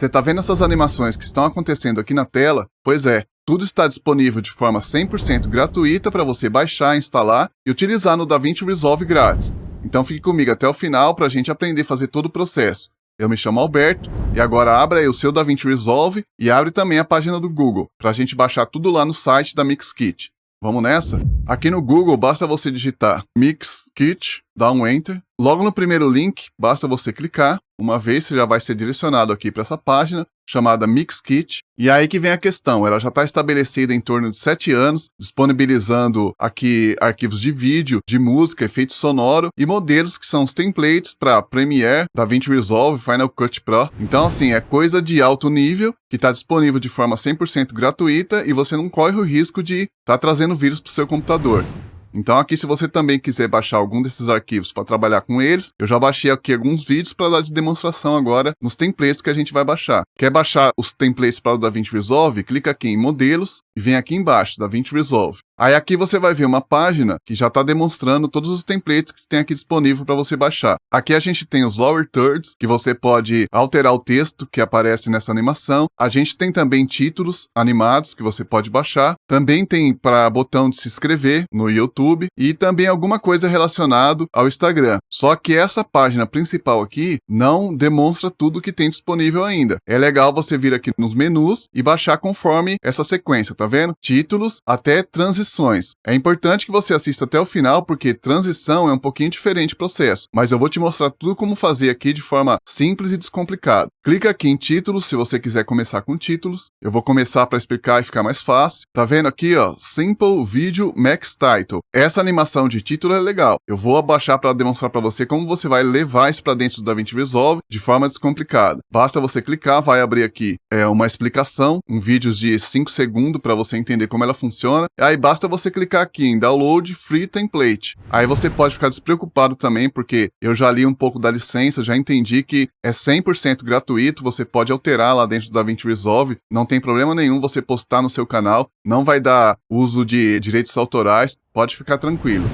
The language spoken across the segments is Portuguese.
Você tá vendo essas animações que estão acontecendo aqui na tela? Pois é, tudo está disponível de forma 100% gratuita para você baixar, instalar e utilizar no DaVinci Resolve grátis. Então fique comigo até o final para a gente aprender a fazer todo o processo. Eu me chamo Alberto e agora abra aí o seu DaVinci Resolve e abre também a página do Google para a gente baixar tudo lá no site da Mixkit. Vamos nessa? Aqui no Google basta você digitar Mixkit, dá um Enter. Logo no primeiro link, basta você clicar. Uma vez você já vai ser direcionado aqui para essa página chamada Mixkit. E aí que vem a questão, ela já está estabelecida em torno de 7 anos, disponibilizando aqui arquivos de vídeo, de música, efeito sonoro e modelos que são os templates para Premiere, DaVinci Resolve, Final Cut Pro. Então assim, é coisa de alto nível que está disponível de forma 100% gratuita e você não corre o risco de estar trazendo vírus para o seu computador. Então aqui, se você também quiser baixar algum desses arquivos para trabalhar com eles, eu já baixei aqui alguns vídeos para dar de demonstração agora nos templates que a gente vai baixar. Quer baixar os templates para o DaVinci Resolve? Clica aqui em Modelos e vem aqui embaixo, DaVinci Resolve. Aí aqui você vai ver uma página que já está demonstrando todos os templates que tem aqui disponível para você baixar. Aqui a gente tem os Lower Thirds, que você pode alterar o texto que aparece nessa animação. A gente tem também títulos animados que você pode baixar. Também tem para botão de se inscrever no YouTube e também alguma coisa relacionada ao Instagram. Só que essa página principal aqui não demonstra tudo que tem disponível ainda. É legal você vir aqui nos menus e baixar conforme essa sequência, tá vendo? Títulos até transições. É importante que você assista até o final, porque transição é um pouquinho diferente o processo, mas eu vou te mostrar tudo como fazer aqui de forma simples e descomplicada. Clica aqui em títulos, se você quiser começar com títulos. Eu vou começar para explicar e ficar mais fácil. Tá vendo aqui, ó, Simple Video Max Title. Essa animação de título é legal. Eu vou abaixar para demonstrar para você como você vai levar isso para dentro do DaVinci Resolve de forma descomplicada. Basta você clicar, vai abrir aqui uma explicação, um vídeo de 5 segundos para você entender como ela funciona. Aí basta você clicar aqui em Download Free Template. Aí você pode ficar despreocupado também, porque eu já li um pouco da licença, já entendi que é 100% gratuito, você pode alterar lá dentro do DaVinci Resolve, não tem problema nenhum você postar no seu canal, não vai dar uso de direitos autorais, pode ficar tranquilo.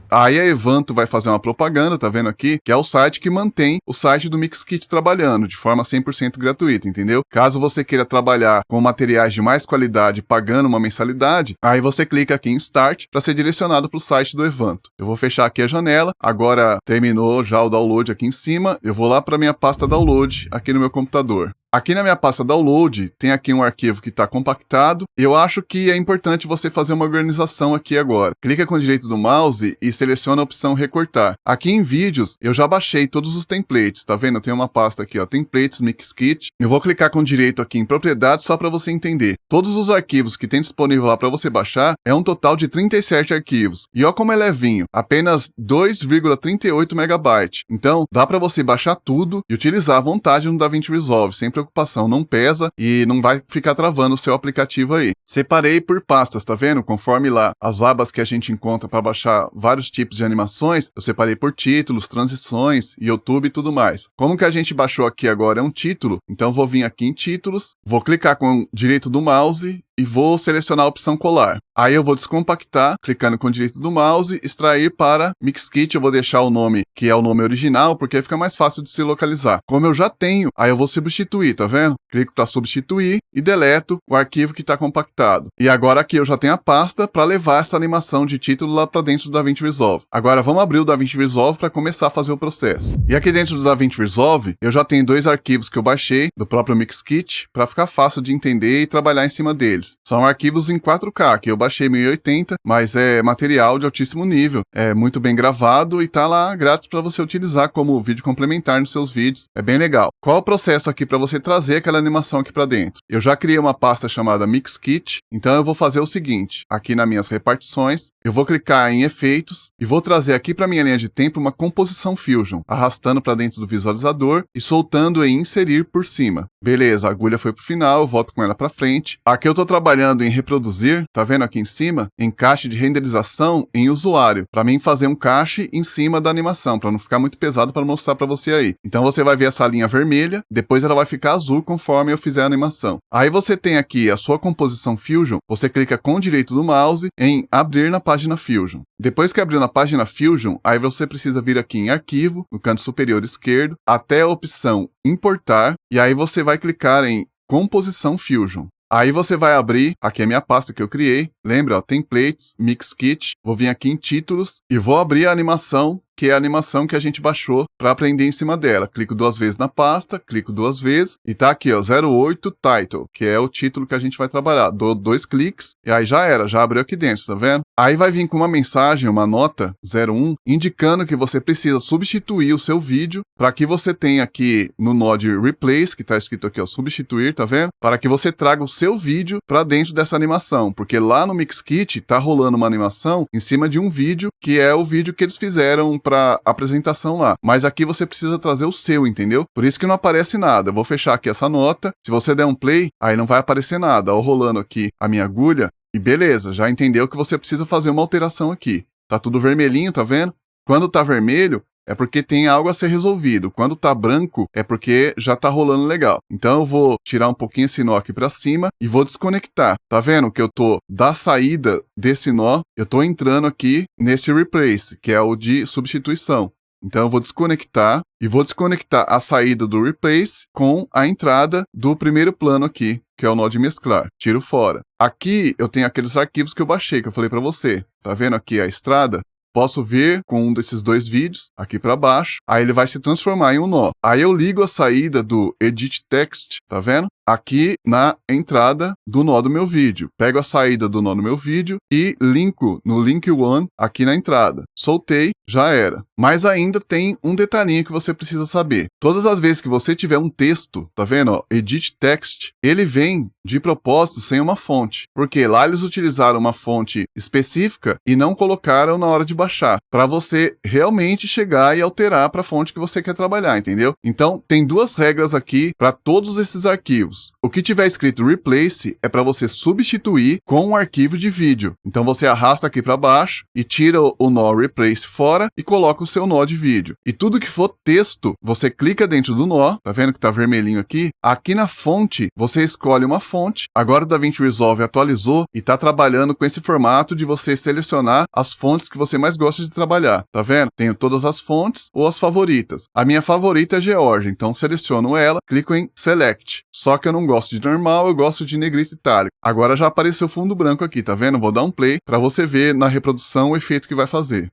Aí a Evanto vai fazer uma propaganda, tá vendo aqui? Que é o site que mantém o site do Mixkit trabalhando de forma 100% gratuita, entendeu? Caso você queira trabalhar com materiais de mais qualidade pagando uma mensalidade, aí você clica aqui em Start para ser direcionado para o site do Evanto. Eu vou fechar aqui a janela, agora terminou já o download aqui em cima, eu vou lá para minha pasta Download aqui no meu computador. Aqui na minha pasta Download, tem aqui um arquivo que está compactado. Eu acho que é importante você fazer uma organização aqui agora. Clica com o direito do mouse e seleciona a opção Recortar. Aqui em Vídeos, eu já baixei todos os templates, tá vendo? Eu tenho uma pasta aqui, ó, Templates Mixkit. Eu vou clicar com o direito aqui em Propriedades só para você entender. Todos os arquivos que tem disponível lá para você baixar é um total de 37 arquivos. E ó como é levinho, apenas 2,38 MB. Então, dá para você baixar tudo e utilizar à vontade no DaVinci Resolve, sem preocupação, não pesa e não vai ficar travando o seu aplicativo aí. Separei por pastas, tá vendo? Conforme lá as abas que a gente encontra para baixar vários tipos de animações, eu separei por títulos, transições, YouTube e tudo mais. Como que a gente baixou aqui agora é um título, então vou vir aqui em títulos, vou clicar com o direito do mouse e vou selecionar a opção colar. Aí eu vou descompactar, clicando com o direito do mouse, extrair para Mixkit, eu vou deixar o nome que é o nome original, porque fica mais fácil de se localizar. Como eu já tenho, aí eu vou substituir, tá vendo? Clico para substituir e deleto o arquivo que está compactado. E agora aqui eu já tenho a pasta para levar essa animação de título lá para dentro do DaVinci Resolve. Agora vamos abrir o DaVinci Resolve para começar a fazer o processo. E aqui dentro do DaVinci Resolve, eu já tenho 2 arquivos que eu baixei do próprio Mixkit para ficar fácil de entender e trabalhar em cima deles. São arquivos em 4K, que eu baixei 1080, mas é material de altíssimo nível. É muito bem gravado e tá lá grátis para você utilizar como vídeo complementar nos seus vídeos. É bem legal. Qual é o processo aqui para você trazer aquela animação aqui para dentro? Eu já criei uma pasta chamada Mixkit, então eu vou fazer o seguinte. Aqui nas minhas repartições, eu vou clicar em Efeitos e vou trazer aqui para minha linha de tempo uma composição Fusion, arrastando para dentro do visualizador e soltando em Inserir por cima. Beleza, a agulha foi pro final, eu volto com ela para frente. Aqui eu tô trabalhando em reproduzir, tá vendo aqui em cima? Em cache de renderização em usuário, para mim fazer um cache em cima da animação, para não ficar muito pesado para mostrar para você aí. Então você vai ver essa linha vermelha, depois ela vai ficar azul conforme eu fizer a animação. Aí você tem aqui a sua composição Fusion, você clica com o direito do mouse em abrir na página Fusion. Depois que abriu na página Fusion, aí você precisa vir aqui em arquivo, no canto superior esquerdo, até a opção importar, e aí você vai clicar em composição Fusion. Aí você vai abrir, aqui é a minha pasta que eu criei, lembra, ó, templates, Mixkit, vou vir aqui em títulos e vou abrir a animação, que é a animação que a gente baixou para aprender em cima dela. Clico 2 vezes na pasta, clico 2 vezes e tá aqui, ó, 08 Title, que é o título que a gente vai trabalhar. Dou 2 cliques e aí já era, já abriu aqui dentro, tá vendo? Aí vai vir com uma mensagem, uma nota 01, indicando que você precisa substituir o seu vídeo para que você tenha aqui no node Replace, que tá escrito aqui, ó, substituir, tá vendo? Para que você traga o seu vídeo para dentro dessa animação, porque lá no Mixkit tá rolando uma animação em cima de um vídeo, que é o vídeo que eles fizeram para apresentação lá. Mas aqui você precisa trazer o seu, entendeu? Por isso que não aparece nada. Eu vou fechar aqui essa nota. Se você der um play, aí não vai aparecer nada. Ó, rolando aqui a minha agulha. E beleza, já entendeu que você precisa fazer uma alteração aqui. Tá tudo vermelhinho, tá vendo? Quando tá vermelho, é porque tem algo a ser resolvido. Quando tá branco, é porque já tá rolando legal. Então eu vou tirar um pouquinho esse nó aqui pra cima e vou desconectar. Tá vendo que eu tô da saída desse nó, eu tô entrando aqui nesse replace, que é o de substituição. Então eu vou desconectar e vou desconectar a saída do replace com a entrada do primeiro plano aqui, que é o nó de mesclar. Tiro fora. Aqui eu tenho aqueles arquivos que eu baixei, que eu falei pra você. Tá vendo aqui a estrada? Posso vir com um desses 2 vídeos aqui para baixo, aí ele vai se transformar em um nó. Aí eu ligo a saída do Edit Text, tá vendo? Aqui na entrada do nó do meu vídeo. Pego a saída do nó do meu vídeo e linko no Link One aqui na entrada. Soltei, já era. Mas ainda tem um detalhinho que você precisa saber. Todas as vezes que você tiver um texto, tá vendo? Ó, Edit Text, ele vem de propósito sem uma fonte. Porque lá eles utilizaram uma fonte específica e não colocaram na hora de baixar. Para você realmente chegar e alterar para a fonte que você quer trabalhar, entendeu? Então, tem 2 regras aqui para todos esses arquivos. O que tiver escrito replace é para você substituir com um arquivo de vídeo. Então você arrasta aqui para baixo e tira o nó replace fora e coloca o seu nó de vídeo. E tudo que for texto, você clica dentro do nó, tá vendo que tá vermelhinho aqui? Aqui na fonte, você escolhe uma fonte. Agora o DaVinci Resolve atualizou e tá trabalhando com esse formato de você selecionar as fontes que você mais gosta de trabalhar. Tá vendo? Tenho todas as fontes ou as favoritas. A minha favorita é Georgia, então seleciono ela, clico em Select. Só que eu não gosto de normal, eu gosto de negrito itálico. Agora já apareceu fundo branco aqui, tá vendo? Vou dar um play para você ver na reprodução o efeito que vai fazer.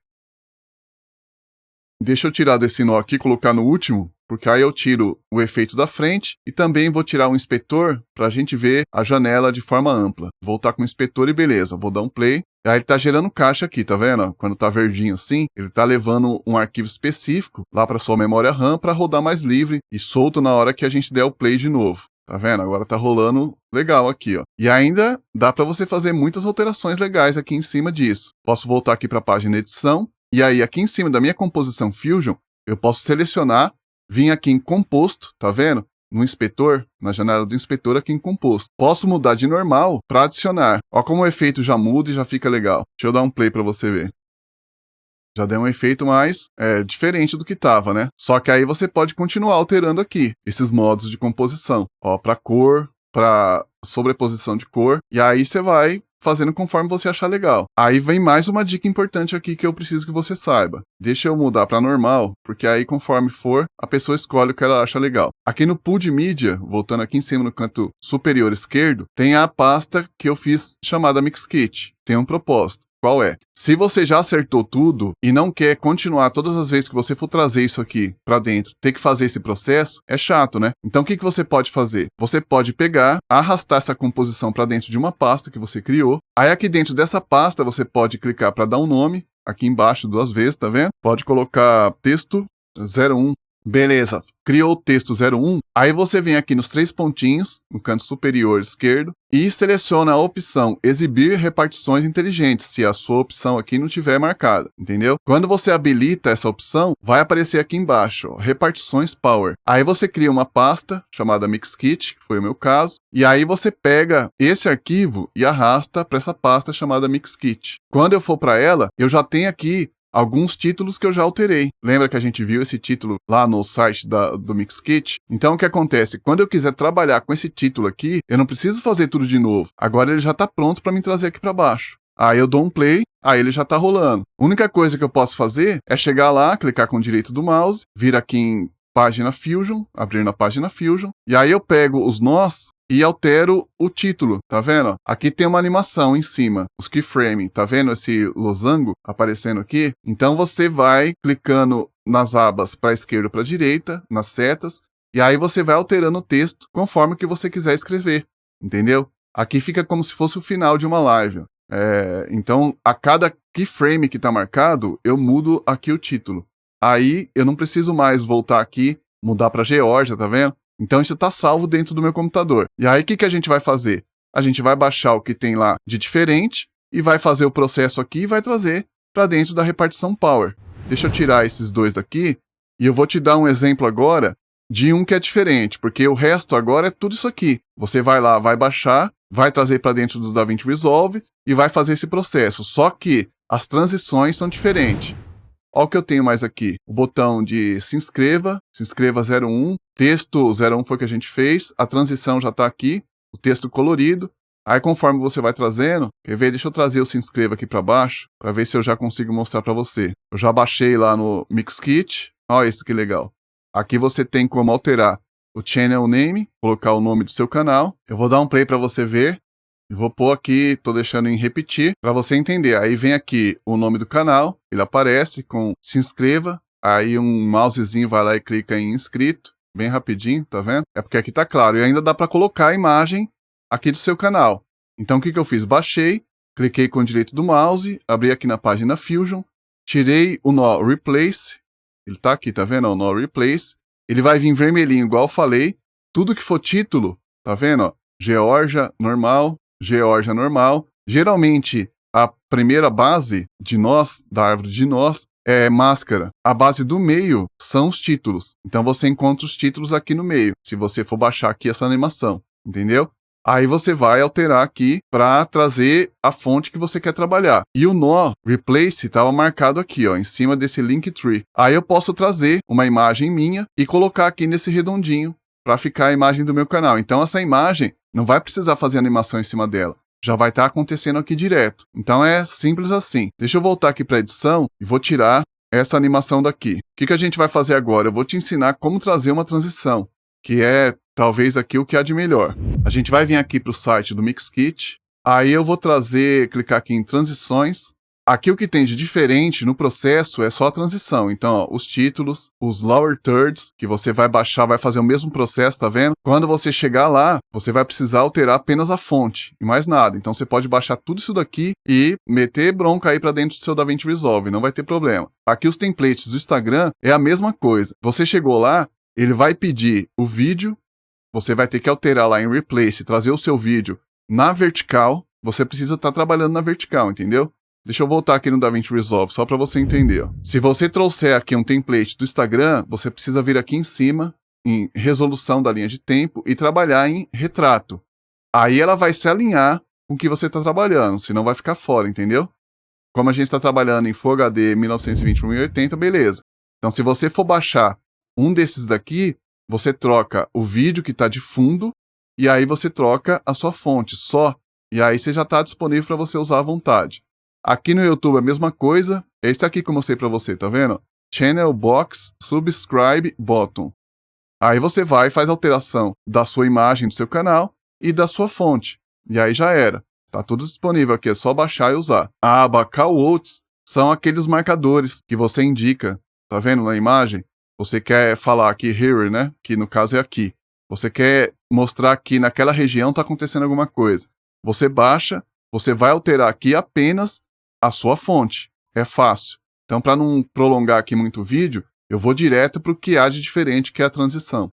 Deixa eu tirar desse nó aqui e colocar no último, porque aí eu tiro o efeito da frente e também vou tirar o inspetor para a gente ver a janela de forma ampla. Voltar com o inspetor e beleza, vou dar um play. Aí ele tá gerando caixa aqui, tá vendo? Quando tá verdinho assim, ele tá levando um arquivo específico lá para sua memória RAM para rodar mais livre e solto na hora que a gente der o play de novo. Tá vendo? Agora tá rolando legal aqui, ó. E ainda dá para você fazer muitas alterações legais aqui em cima disso. Posso voltar aqui para a página edição. E aí aqui em cima da minha composição Fusion, eu posso selecionar, vir aqui em composto, tá vendo? No inspetor, na janela do inspetor aqui em composto. Posso mudar de normal para adicionar. Ó como o efeito já muda e já fica legal. Deixa eu dar um play para você ver. Já deu um efeito mais diferente do que estava, né? Só que aí você pode continuar alterando aqui esses modos de composição. Ó, para cor, para sobreposição de cor. E aí você vai fazendo conforme você achar legal. Aí vem mais uma dica importante aqui que eu preciso que você saiba. Deixa eu mudar para normal, porque aí conforme for, a pessoa escolhe o que ela acha legal. Aqui no pool de mídia, voltando aqui em cima no canto superior esquerdo, tem a pasta que eu fiz chamada Mixkit. Tem um propósito. Qual é? Se você já acertou tudo e não quer continuar todas as vezes que você for trazer isso aqui para dentro, ter que fazer esse processo, é chato, né? Então o que você pode fazer? Você pode pegar, arrastar essa composição para dentro de uma pasta que você criou. Aí aqui dentro dessa pasta você pode clicar para dar um nome, aqui embaixo 2 vezes, tá vendo? Pode colocar texto 01 Beleza, criou o texto 01, aí você vem aqui nos 3 pontinhos, no canto superior esquerdo, e seleciona a opção Exibir repartições inteligentes, se a sua opção aqui não tiver marcada, entendeu? Quando você habilita essa opção, vai aparecer aqui embaixo, ó, Repartições Power. Aí você cria uma pasta chamada Mixkit, que foi o meu caso, e aí você pega esse arquivo e arrasta para essa pasta chamada Mixkit. Quando eu for para ela, eu já tenho aqui alguns títulos que eu já alterei. Lembra que a gente viu esse título lá no site do Mixkit? Então o que acontece? Quando eu quiser trabalhar com esse título aqui, eu não preciso fazer tudo de novo. Agora ele já está pronto para me trazer aqui para baixo. Aí eu dou um play, aí ele já está rolando. A única coisa que eu posso fazer é chegar lá, clicar com o direito do mouse, vir aqui em Página Fusion, abrir na Página Fusion, e aí eu pego os nós e altero o título, tá vendo? Aqui tem uma animação em cima, os keyframing, tá vendo esse losango aparecendo aqui? Então você vai clicando nas abas para a esquerda ou para a direita, nas setas, e aí você vai alterando o texto conforme o que você quiser escrever, entendeu? Aqui fica como se fosse o final de uma live. Então, a cada keyframe que está marcado, eu mudo aqui o título. Aí eu não preciso mais voltar aqui, mudar para Geórgia, tá vendo? Então isso está salvo dentro do meu computador. E aí o que a gente vai fazer? A gente vai baixar o que tem lá de diferente e vai fazer o processo aqui e vai trazer para dentro da repartição Power. Deixa eu tirar esses dois daqui e eu vou te dar um exemplo agora de um que é diferente, porque o resto agora é tudo isso aqui. Você vai lá, vai baixar, vai trazer para dentro do DaVinci Resolve e vai fazer esse processo. Só que as transições são diferentes. Olha o que eu tenho mais aqui. O botão de se inscreva 01, texto 01 foi o que a gente fez, a transição já está aqui, o texto colorido. Aí conforme você vai trazendo, quer ver? Deixa eu trazer o se inscreva aqui para baixo, para ver se eu já consigo mostrar para você. Eu já baixei lá no Mixkit, olha isso que legal. Aqui você tem como alterar o channel name, colocar o nome do seu canal. Eu vou dar um play para você ver. E vou pôr aqui, tô deixando em repetir, para você entender. Aí vem aqui o nome do canal, ele aparece com se inscreva, aí um mousezinho vai lá e clica em inscrito, bem rapidinho, tá vendo? É porque aqui tá claro, e ainda dá para colocar a imagem aqui do seu canal. Então o que eu fiz? Baixei, cliquei com o direito do mouse, abri aqui na página Fusion, tirei o nó Replace, ele tá aqui, tá vendo? O nó Replace, ele vai vir vermelhinho, igual eu falei, tudo que for título, tá vendo? Ó, Geórgia, normal. Geralmente, a primeira base de nós, da árvore de nós, é máscara. A base do meio são os títulos. Então você encontra os títulos aqui no meio, se você for baixar aqui essa animação, entendeu? Aí você vai alterar aqui para trazer a fonte que você quer trabalhar. E o nó Replace estava marcado aqui, ó, em cima desse Linktree. Aí eu posso trazer uma imagem minha e colocar aqui nesse redondinho para ficar a imagem do meu canal. Então essa imagem não vai precisar fazer animação em cima dela. Já vai estar acontecendo aqui direto. Então é simples assim. Deixa eu voltar aqui para a edição e vou tirar essa animação daqui. O que a gente vai fazer agora? Eu vou te ensinar como trazer uma transição, que é talvez aqui o que há de melhor. A gente vai vir aqui para o site do Mixkit. Aí eu vou clicar aqui em transições. Aqui o que tem de diferente no processo é só a transição. Então, ó, os títulos, os lower thirds, que você vai baixar, vai fazer o mesmo processo, tá vendo? Quando você chegar lá, você vai precisar alterar apenas a fonte e mais nada. Então, você pode baixar tudo isso daqui e meter bronca aí para dentro do seu DaVinci Resolve, não vai ter problema. Aqui os templates do Instagram é a mesma coisa. Você chegou lá, ele vai pedir o vídeo, você vai ter que alterar lá em Replace, trazer o seu vídeo na vertical. Você precisa estar trabalhando na vertical, entendeu? Deixa eu voltar aqui no DaVinci Resolve, só para você entender. Ó. Se você trouxer aqui um template do Instagram, você precisa vir aqui em cima, em resolução da linha de tempo, e trabalhar em retrato. Aí ela vai se alinhar com o que você está trabalhando, senão vai ficar fora, entendeu? Como a gente está trabalhando em Full HD 1920 x 1080, beleza. Então, se você for baixar um desses daqui, você troca o vídeo que está de fundo, e aí você troca a sua fonte só. E aí você já está disponível para você usar à vontade. Aqui no YouTube a mesma coisa, esse aqui que eu mostrei para você, tá vendo? Channel Box Subscribe Button. Aí você vai e faz a alteração da sua imagem do seu canal e da sua fonte. E aí já era. Tá tudo disponível aqui, é só baixar e usar. A aba Callouts são aqueles marcadores que você indica, tá vendo na imagem? Você quer falar aqui here, né? Que no caso é aqui. Você quer mostrar que naquela região tá acontecendo alguma coisa. Você baixa, você vai alterar aqui apenas a sua fonte. É fácil. Então, para não prolongar aqui muito o vídeo, eu vou direto para o que há de diferente, que é a transição.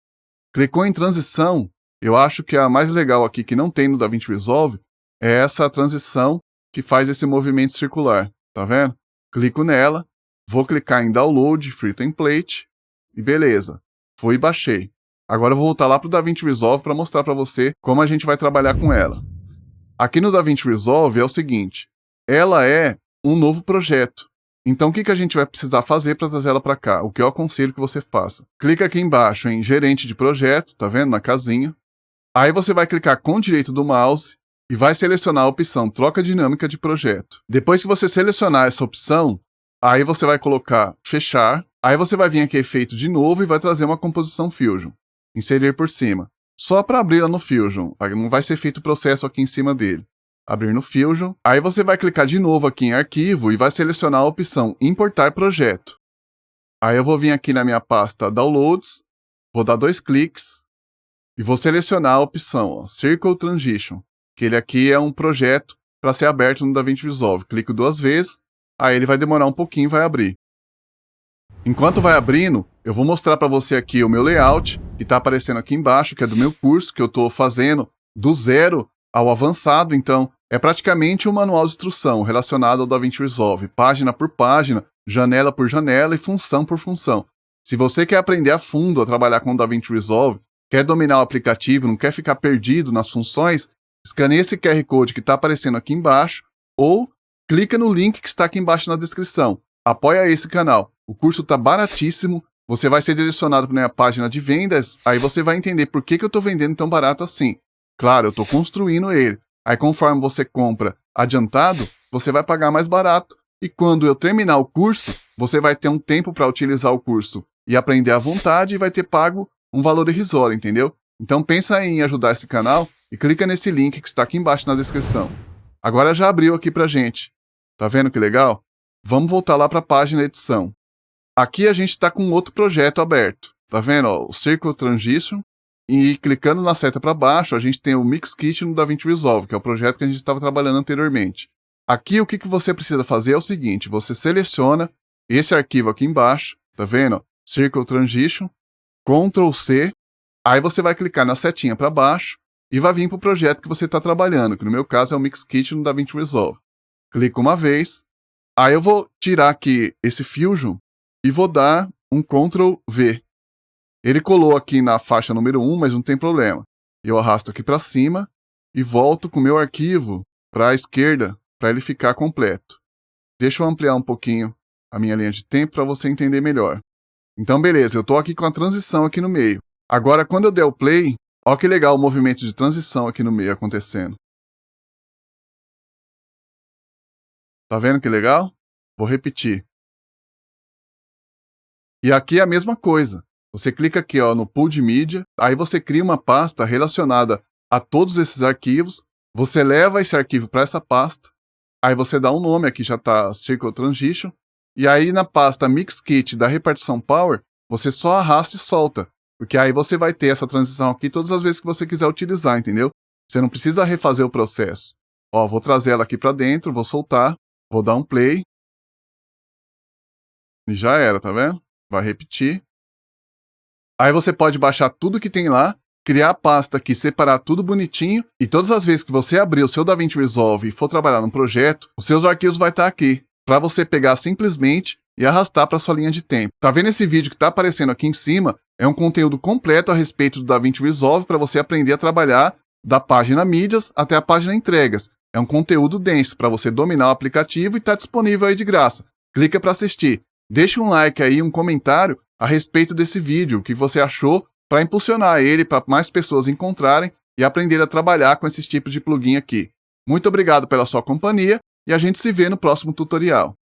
Clicou em transição, eu acho que a mais legal aqui que não tem no DaVinci Resolve é essa transição que faz esse movimento circular, tá vendo? Clico nela, vou clicar em Download Free Template e beleza, fui e baixei. Agora eu vou voltar lá para o DaVinci Resolve para mostrar para você como a gente vai trabalhar com ela. Aqui no DaVinci Resolve é o seguinte, ela é um novo projeto. Então o que a gente vai precisar fazer para trazer ela para cá? O que eu aconselho que você faça? Clica aqui embaixo em Gerente de Projeto, tá vendo? Na casinha. Aí você vai clicar com o direito do mouse e vai selecionar a opção Troca Dinâmica de Projeto. Depois que você selecionar essa opção, aí você vai colocar Fechar. Aí você vai vir aqui Efeito de novo e vai trazer uma composição Fusion. Inserir por cima. Só para abri-la no Fusion. Não vai ser feito o processo aqui em cima dele. Abrir no Fusion. Aí você vai clicar de novo aqui em Arquivo e vai selecionar a opção Importar Projeto. Aí eu vou vir aqui na minha pasta Downloads, vou dar 2 cliques e vou selecionar a opção Circle Transition, que ele aqui é um projeto para ser aberto no DaVinci Resolve. Clico 2 vezes, aí ele vai demorar um pouquinho e vai abrir. Enquanto vai abrindo, eu vou mostrar para você aqui o meu layout, que está aparecendo aqui embaixo, que é do meu curso, que eu estou fazendo do zero ao avançado. Então, é praticamente um manual de instrução relacionado ao DaVinci Resolve, página por página, janela por janela e função por função. Se você quer aprender a fundo a trabalhar com o DaVinci Resolve, quer dominar o aplicativo, não quer ficar perdido nas funções, escaneie esse QR Code que está aparecendo aqui embaixo ou clica no link que está aqui embaixo na descrição. Apoia esse canal. O curso está baratíssimo, você vai ser direcionado para a minha página de vendas, aí você vai entender por que eu estou vendendo tão barato assim. Claro, eu estou construindo ele. Aí conforme você compra adiantado, você vai pagar mais barato. E quando eu terminar o curso, você vai ter um tempo para utilizar o curso e aprender à vontade e vai ter pago um valor irrisório, entendeu? Então pensa em ajudar esse canal e clica nesse link que está aqui embaixo na descrição. Agora já abriu aqui pra gente. Tá vendo que legal? Vamos voltar lá para a página edição. Aqui a gente está com outro projeto aberto. Tá vendo? Ó, o Circle Transition. E clicando na seta para baixo, a gente tem o Mix Kit no DaVinci Resolve, que é o projeto que a gente estava trabalhando anteriormente. Aqui o que você precisa fazer é o seguinte, você seleciona esse arquivo aqui embaixo, tá vendo? Circle Transition, Ctrl C, aí você vai clicar na setinha para baixo e vai vir para o projeto que você está trabalhando, que no meu caso é o Mix Kit no DaVinci Resolve. Clico uma vez, aí eu vou tirar aqui esse Fusion e vou dar um Ctrl V. Ele colou aqui na faixa número 1, mas não tem problema. Eu arrasto aqui para cima e volto com o meu arquivo para a esquerda, para ele ficar completo. Deixa eu ampliar um pouquinho a minha linha de tempo para você entender melhor. Então, beleza, eu estou aqui com a transição aqui no meio. Agora, quando eu der o play, olha que legal o movimento de transição aqui no meio acontecendo. Tá vendo que legal? Vou repetir. E aqui é a mesma coisa. Você clica aqui ó, no Pool de Mídia, aí você cria uma pasta relacionada a todos esses arquivos, você leva esse arquivo para essa pasta, aí você dá um nome, aqui já está Circle Transition, e aí na pasta Mix Kit da repartição Power, você só arrasta e solta, porque aí você vai ter essa transição aqui todas as vezes que você quiser utilizar, entendeu? Você não precisa refazer o processo. Ó, vou trazer ela aqui para dentro, vou soltar, vou dar um play, e já era, tá vendo? Vai repetir. Aí você pode baixar tudo que tem lá, criar a pasta aqui, separar tudo bonitinho, e todas as vezes que você abrir o seu DaVinci Resolve e for trabalhar num projeto, os seus arquivos vão estar aqui, para você pegar simplesmente e arrastar para sua linha de tempo. Tá vendo esse vídeo que está aparecendo aqui em cima? É um conteúdo completo a respeito do DaVinci Resolve para você aprender a trabalhar da página Mídias até a página Entregas. É um conteúdo denso para você dominar o aplicativo e está disponível aí de graça. Clica para assistir. Deixa um like aí, um comentário a respeito desse vídeo, o que você achou, para impulsionar ele para mais pessoas encontrarem e aprender a trabalhar com esses tipos de plugin aqui. Muito obrigado pela sua companhia e a gente se vê no próximo tutorial.